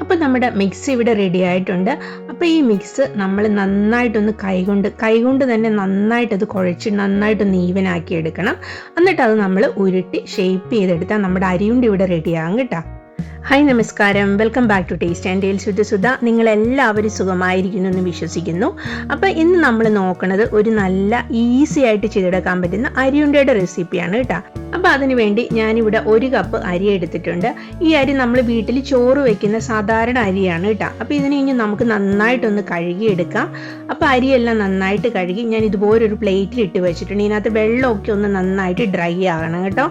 അപ്പോൾ നമ്മുടെ മിക്സ് ഇവിടെ റെഡി ആയിട്ടുണ്ട്. അപ്പോൾ ഈ മിക്സ് നമ്മൾ നന്നായിട്ടൊന്ന് കൈകൊണ്ട് തന്നെ നന്നായിട്ടത് കുഴച്ച് നന്നായിട്ടൊന്ന് ഈവനാക്കി എടുക്കണം. എന്നിട്ട് അത് നമ്മൾ ഉരുട്ടി ഷേപ്പ് ചെയ്തെടുത്താൽ നമ്മുടെ അരിയുണ്ട ഇവിടെ റെഡിയാകും കേട്ടോ. ഹായ് നമസ്കാരം, welcome back to taste and tales with Sudha. നിങ്ങളെല്ലാവരും സുഖമായിരിക്കുന്നു എന്ന് വിശ്വസിക്കുന്നു. അപ്പോൾ ഇന്ന് നമ്മൾ നോക്കുന്നത് ഒരു നല്ല ഈസി ആയിട്ട് ചെയ്തെടുക്കാൻ പറ്റുന്ന അരിയുണ്ടയുടെ റെസിപ്പിയാണ് കേട്ടോ. അപ്പോൾ അതിന് വേണ്ടി ഞാനിവിടെ 1 കപ്പ് അരി എടുത്തിട്ടുണ്ട്. ഈ അരി നമ്മൾ വീട്ടിൽ ചോറ് വെക്കുന്ന സാധാരണ അരിയാണ് കേട്ടോ. അപ്പോൾ ഇതിനെ ഇനി നമുക്ക് നന്നായിട്ടൊന്ന് കഴുകിയെടുക്കാം. അപ്പോൾ അരിയെല്ലാം നന്നായിട്ട് കഴുകി ഞാൻ ഇതുപോലൊരു പ്ലേറ്റിൽ ഇട്ട് വെച്ചിട്ടുണ്ട്. ഇതിനകത്ത് വെള്ളമൊക്കെ ഒന്ന് നന്നായിട്ട് ഡ്രൈ ആകണം കേട്ടോ.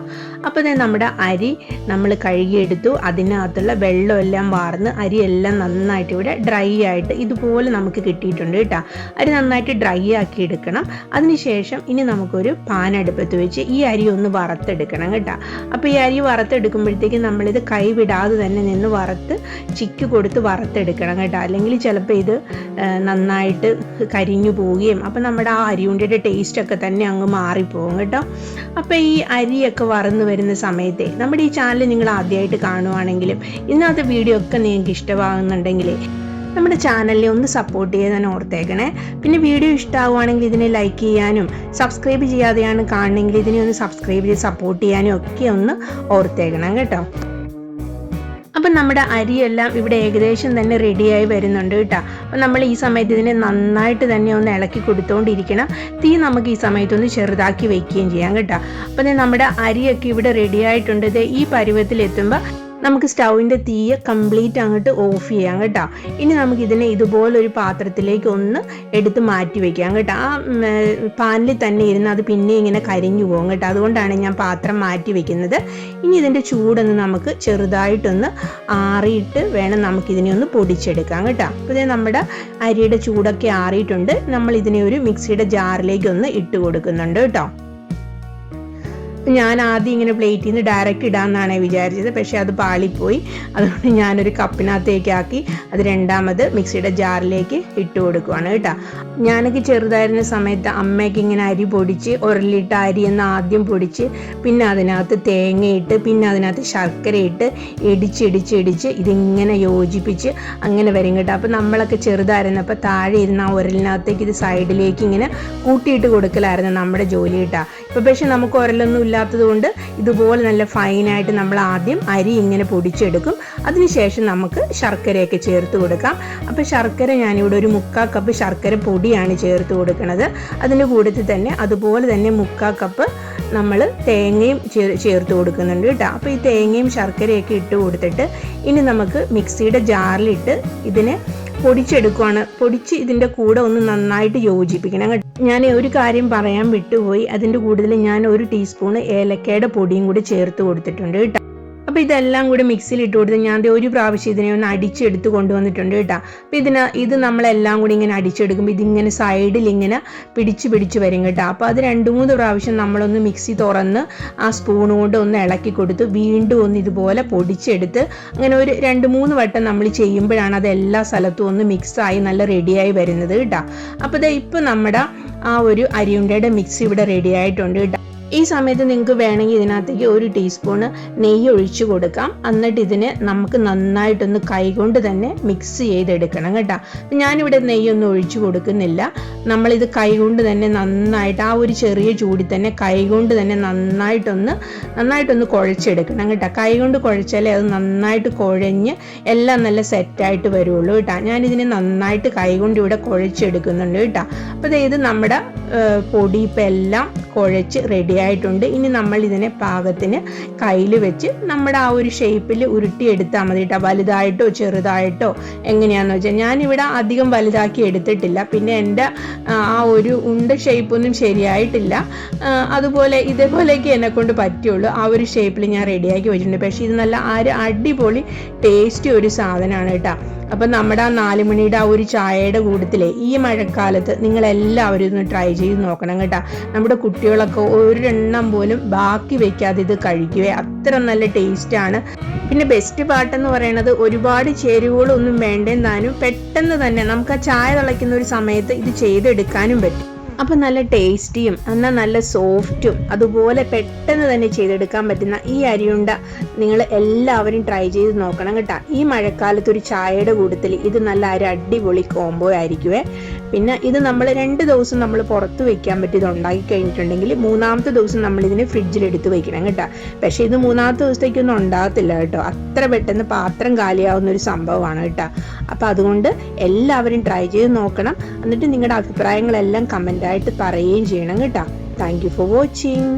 അപ്പോൾ നമ്മുടെ അരി നമ്മൾ കഴുകിയെടുത്തു. അതിനകത്തുള്ള വെള്ളമെല്ലാം വാർന്ന് അരിയെല്ലാം നന്നായിട്ട് ഇവിടെ ഡ്രൈ ആയിട്ട് ഇതുപോലെ നമുക്ക് കിട്ടിയിട്ടുണ്ട് കേട്ടോ. അരി നന്നായിട്ട് ഡ്രൈ ആക്കി എടുക്കണം. അതിനുശേഷം ഇനി നമുക്കൊരു പാൻ അടുപ്പത്ത് വെച്ച് ഈ അരി ഒന്ന് വറുത്തെടുക്കണം കേട്ടോ. അപ്പോൾ ഈ അരി വറുത്തെടുക്കുമ്പോഴത്തേക്ക് നമ്മളിത് കൈ വിടാതെ തന്നെ നിന്ന് ചിക്ക് കൊടുത്ത് വറുത്തെടുക്കണം കേട്ടോ. അല്ലെങ്കിൽ ചിലപ്പോൾ ഇത് നന്നായിട്ട് കരിഞ്ഞു പോവുകയും അപ്പോൾ നമ്മുടെ ആ അരിയുണ്ടയുടെ ടേസ്റ്റൊക്കെ തന്നെ അങ്ങ് മാറിപ്പോകും കേട്ടോ. അപ്പോൾ ഈ അരിയൊക്കെ വറന്ന് വരുന്ന സമയത്തെ നമ്മുടെ ഈ ചാനൽ നിങ്ങൾ ആദ്യമായിട്ട് കാണുവാണെങ്കിലും ഇതിനകത്ത് വീഡിയോ ഒക്കെ നിങ്ങൾക്ക് ഇഷ്ടമാകുന്നുണ്ടെങ്കിൽ നമ്മുടെ ചാനലിനെ ഒന്ന് സപ്പോർട്ട് ചെയ്യാൻ ഓർത്തേക്കണേ. പിന്നെ വീഡിയോ ഇഷ്ടമാവുകയാണെങ്കിൽ ഇതിനെ ലൈക്ക് ചെയ്യാനും സബ്സ്ക്രൈബ് ചെയ്യാതെയാണ് കാണണമെങ്കിൽ ഇതിനെ ഒന്ന് സബ്സ്ക്രൈബ് ചെയ്ത് സപ്പോർട്ട് ചെയ്യാനും ഒക്കെ ഒന്ന് ഓർത്തേക്കണം കേട്ടോ. അപ്പം നമ്മുടെ അരിയെല്ലാം ഇവിടെ ഏകദേശം തന്നെ റെഡിയായി വരുന്നുണ്ട് കേട്ടോ. അപ്പം നമ്മൾ ഈ സമയത്ത് ഇതിനെ നന്നായിട്ട് തന്നെ ഒന്ന് ഇളക്കി കൊടുത്തുകൊണ്ടിരിക്കണം. തീ നമുക്ക് ഈ സമയത്തൊന്ന് ചെറുതാക്കി വെക്കുകയും ചെയ്യാം കേട്ടോ. അപ്പം നമ്മുടെ അരിയൊക്കെ ഇവിടെ റെഡി ആയിട്ടുണ്ട്. ഈ പരുവത്തിലെത്തുമ്പോൾ നമുക്ക് സ്റ്റൗവിൻ്റെ തീയെ കംപ്ലീറ്റ് അങ്ങോട്ട് ഓഫ് ചെയ്യാം കേട്ടോ. ഇനി നമുക്കിതിനെ ഇതുപോലൊരു പാത്രത്തിലേക്ക് ഒന്ന് എടുത്ത് മാറ്റി വയ്ക്കാം കേട്ടോ. ആ പാനിൽ തന്നെ ഇരുന്ന് അത് പിന്നെ ഇങ്ങനെ കരിഞ്ഞു പോകും കേട്ടോ. അതുകൊണ്ടാണ് ഞാൻ പാത്രം മാറ്റി വെക്കുന്നത്. ഇനി ഇതിൻ്റെ ചൂടൊന്ന് നമുക്ക് ചെറുതായിട്ടൊന്ന് ആറിയിട്ട് വേണം നമുക്കിതിനെ ഒന്ന് പൊടിച്ചെടുക്കാം കേട്ടോ. അപ്പോൾ ഇത് നമ്മുടെ അരിയുടെ ചൂടൊക്കെ ആറിയിട്ടുണ്ട്. നമ്മൾ ഇതിനെ ഒരു മിക്സിയുടെ ജാറിലേക്ക് ഒന്ന് ഇട്ട് കൊടുക്കുന്നുണ്ട് കേട്ടോ. ഞാൻ ആദ്യം ഇങ്ങനെ പ്ലേറ്റിൽ നിന്ന് ഡയറക്റ്റ് ഇടാമെന്നാണ് വിചാരിച്ചത്, പക്ഷേ അത് പാളിപ്പോയി. അതുകൊണ്ട് ഞാനൊരു കപ്പിനകത്തേക്ക് ആക്കി അത് രണ്ടാമത് മിക്സിയുടെ ജാറിലേക്ക് ഇട്ട് കൊടുക്കുവാണ് കേട്ടോ. ഞാനൊക്കെ ചെറുതായിരുന്ന സമയത്ത് അമ്മയ്ക്ക് ഇങ്ങനെ അരി പൊടിച്ച് ഉരലിട്ട് അരിയെന്ന് ആദ്യം പൊടിച്ച് പിന്നെ അതിനകത്ത് തേങ്ങയിട്ട് പിന്നെ അതിനകത്ത് ശർക്കര ഇട്ട് ഇടിച്ച് ഇതിങ്ങനെ യോജിപ്പിച്ച് അങ്ങനെ വരും കേട്ടോ. അപ്പോൾ നമ്മളൊക്കെ ചെറുതായിരുന്നപ്പോൾ താഴെ ഇരുന്ന ആ ഉരലിനകത്തേക്ക് ഇത് സൈഡിലേക്ക് ഇങ്ങനെ കൂട്ടിയിട്ട് കൊടുക്കലായിരുന്നു നമ്മുടെ ജോലി കേട്ടോ. ഇപ്പോൾ പക്ഷേ നമുക്ക് ഉരലൊന്നും ഇല്ലാത്തത് കൊണ്ട് ഇതുപോലെ നല്ല ഫൈനായിട്ട് നമ്മൾ ആദ്യം അരി ഇങ്ങനെ പൊടിച്ചെടുക്കും. അതിനുശേഷം നമുക്ക് ശർക്കരയൊക്കെ ചേർത്ത് കൊടുക്കാം. അപ്പോൾ ശർക്കര ഞാനിവിടെ ഒരു 3/4 കപ്പ് ശർക്കര പൊടിയാണ് ചേർത്ത് കൊടുക്കുന്നത്. അതിൻ്റെ കൂട്ടത്തിൽ തന്നെ അതുപോലെ തന്നെ 3/4 കപ്പ് നമ്മൾ തേങ്ങയും ചേർത്ത് കൊടുക്കുന്നുണ്ട് കേട്ടോ. അപ്പോൾ ഈ തേങ്ങയും ശർക്കരയൊക്കെ ഇട്ട് കൊടുത്തിട്ട് ഇനി നമുക്ക് മിക്സിയുടെ ജാറിലിട്ട് ഇതിനെ പൊടിച്ചെടുക്കുകയാണ്. പൊടിച്ച് ഇതിൻ്റെ കൂടെ ഒന്ന് നന്നായിട്ട് യോജിപ്പിക്കണം കേട്ടോ. ഞാൻ ഒരു കാര്യം പറയാൻ വിട്ടുപോയി. അതിൻ്റെ കൂടുതൽ ഞാൻ 1 ടീസ്പൂൺ ഏലക്കയുടെ പൊടിയും കൂടി ചേർത്ത് കൊടുത്തിട്ടുണ്ട് കേട്ടോ. അപ്പോൾ ഇതെല്ലാം കൂടി മിക്സിയിൽ ഇട്ട് കൊടുത്ത് ഞാൻ ഒരു പ്രാവശ്യം ഇതിനെ ഒന്ന് അടിച്ചെടുത്ത് കൊണ്ടുവന്നിട്ടുണ്ട് കേട്ടോ. അപ്പോൾ ഇത് നമ്മളെല്ലാം കൂടി ഇങ്ങനെ അടിച്ചെടുക്കുമ്പോൾ ഇതിങ്ങനെ സൈഡിൽ ഇങ്ങനെ പിടിച്ച് വരും കേട്ടോ. അപ്പോൾ അത് 2-3 പ്രാവശ്യം നമ്മളൊന്ന് മിക്സി തുറന്ന് ആ സ്പൂൺ കൊണ്ട് ഒന്ന് ഇളക്കി കൊടുത്ത് വീണ്ടും ഒന്ന് ഇതുപോലെ പൊടിച്ചെടുത്ത് അങ്ങനെ ഒരു 2-3 വട്ടം നമ്മൾ ചെയ്യുമ്പോഴാണ് അത് എല്ലാ സ്ഥലത്തും ഒന്ന് മിക്സായി നല്ല റെഡിയായി വരുന്നത് കേട്ടോ. അപ്പോൾ ഇപ്പോൾ നമ്മുടെ ആ ഒരു അരിയുണ്ടയുടെ മിക്സ് ഇവിടെ റെഡി ആയിട്ടുണ്ട് കേട്ടോ. ഈ സമയത്ത് നിങ്ങൾക്ക് വേണമെങ്കിൽ ഇതിനകത്തേക്ക് 1 ടീസ്പൂണ് നെയ്യ് ഒഴിച്ചു കൊടുക്കാം. എന്നിട്ട് ഇതിനെ നമുക്ക് നന്നായിട്ടൊന്ന് കൈകൊണ്ട് തന്നെ മിക്സ് ചെയ്തെടുക്കണം കേട്ടോ. ഞാനിവിടെ നെയ്യൊന്നും ഒഴിച്ചു കൊടുക്കുന്നില്ല. നമ്മളിത് കൈകൊണ്ട് തന്നെ നന്നായിട്ട് ആ ഒരു ചെറിയ ചൂടിൽ തന്നെ കൈകൊണ്ട് തന്നെ നന്നായിട്ടൊന്ന് കുഴച്ചെടുക്കണം കേട്ടോ. കൈകൊണ്ട് കുഴച്ചാലേ അത് നന്നായിട്ട് കുഴഞ്ഞ് എല്ലാം നല്ല സെറ്റായിട്ട് വരുള്ളൂ കേട്ടോ. ഞാനിതിനെ നന്നായിട്ട് കൈകൊണ്ട് ഇവിടെ കുഴച്ചെടുക്കുന്നുണ്ട് കേട്ടോ. അപ്പോൾ ഇത് നമ്മുടെ പൊടി ഇപ്പം എല്ലാം കുഴച്ച് റെഡി ആയിട്ടുണ്ട്. ഇനി നമ്മൾ ഇതിനെ പാകത്തിന് കയ്യിൽ വെച്ച് നമ്മുടെ ആ ഒരു ഷേപ്പിൽ ഉരുട്ടിയെടുത്താൽ മതി കേട്ടോ. വലുതായിട്ടോ ചെറുതായിട്ടോ എങ്ങനെയാണെന്ന് വെച്ചാൽ ഞാനിവിടെ അധികം വലുതാക്കി എടുത്തിട്ടില്ല. പിന്നെ എൻ്റെ ആ ഒരു ഉണ്ട ഷേപ്പൊന്നും ശരിയായിട്ടില്ല. അതുപോലെ ഇതേപോലെയൊക്കെ എന്നെക്കൊണ്ട് പറ്റുള്ളൂ. ആ ഒരു ഷേപ്പിൽ ഞാൻ റെഡിയാക്കി വെച്ചിട്ടുണ്ട്. പക്ഷേ ഇത് നല്ല അടിപൊളി ടേസ്റ്റി ഒരു സാധനമാണ് കേട്ടോ. അപ്പം നമ്മുടെ ആ 4 മണിയുടെ ആ ഒരു ചായയുടെ കൂട്ടത്തിലെ ഈ മഴക്കാലത്ത് നിങ്ങളെല്ലാവരും ഒന്ന് ട്രൈ ചെയ്ത് നോക്കണം കേട്ടോ. നമ്മുടെ കുട്ടികളൊക്കെ ഒരെണ്ണം പോലും ബാക്കി വെക്കാതെ ഇത് കഴിക്കുക. അത്ര നല്ല ടേസ്റ്റാണ്. പിന്നെ ബെസ്റ്റ് പാർട്ടെന്ന് പറയുന്നത് ഒരുപാട് ചേരുവകളൊന്നും വേണ്ടെന്നാലും പെട്ടെന്ന് തന്നെ നമുക്ക് ആ ചായ തിളയ്ക്കുന്ന ഒരു സമയത്ത് ഇത് ചെയ്തെടുക്കാനും പറ്റും. അപ്പം നല്ല ടേസ്റ്റിയും എന്നാൽ നല്ല സോഫ്റ്റും അതുപോലെ പെട്ടെന്ന് തന്നെ ചെയ്തെടുക്കാൻ പറ്റുന്ന ഈ അരിയുണ്ട നിങ്ങൾ എല്ലാവരും ട്രൈ ചെയ്ത് നോക്കണം കേട്ടോ. ഈ മഴക്കാലത്ത് ഒരു ചായയുടെ കൂട്ടത്തിൽ ഇത് നല്ല ഒരു അടിപൊളി കോംബോ ആയിരിക്കുവേ. പിന്നെ ഇത് നമ്മൾ 2 ദിവസം നമ്മൾ പുറത്ത് വെക്കാൻ പറ്റി ഇത് ഉണ്ടാക്കി കഴിഞ്ഞിട്ടുണ്ടെങ്കിൽ 3-ാമത്തെ ദിവസം നമ്മൾ ഇതിന് ഫ്രിഡ്ജിൽ എടുത്ത് വെക്കണം കേട്ടോ. പക്ഷേ ഇത് 3-ാമത്തെ ദിവസത്തേക്കൊന്നും ഉണ്ടാകത്തില്ല കേട്ടോ. അത്ര പെട്ടെന്ന് പാത്രം കാലിയാവുന്ന ഒരു സംഭവമാണ് കേട്ടോ. അപ്പം അതുകൊണ്ട് എല്ലാവരും ട്രൈ ചെയ്ത് നോക്കണം. എന്നിട്ട് നിങ്ങളുടെ അഭിപ്രായങ്ങളെല്ലാം കമൻ്റായിട്ട് പറയുകയും ചെയ്യണം കേട്ടോ. Thank you for watching.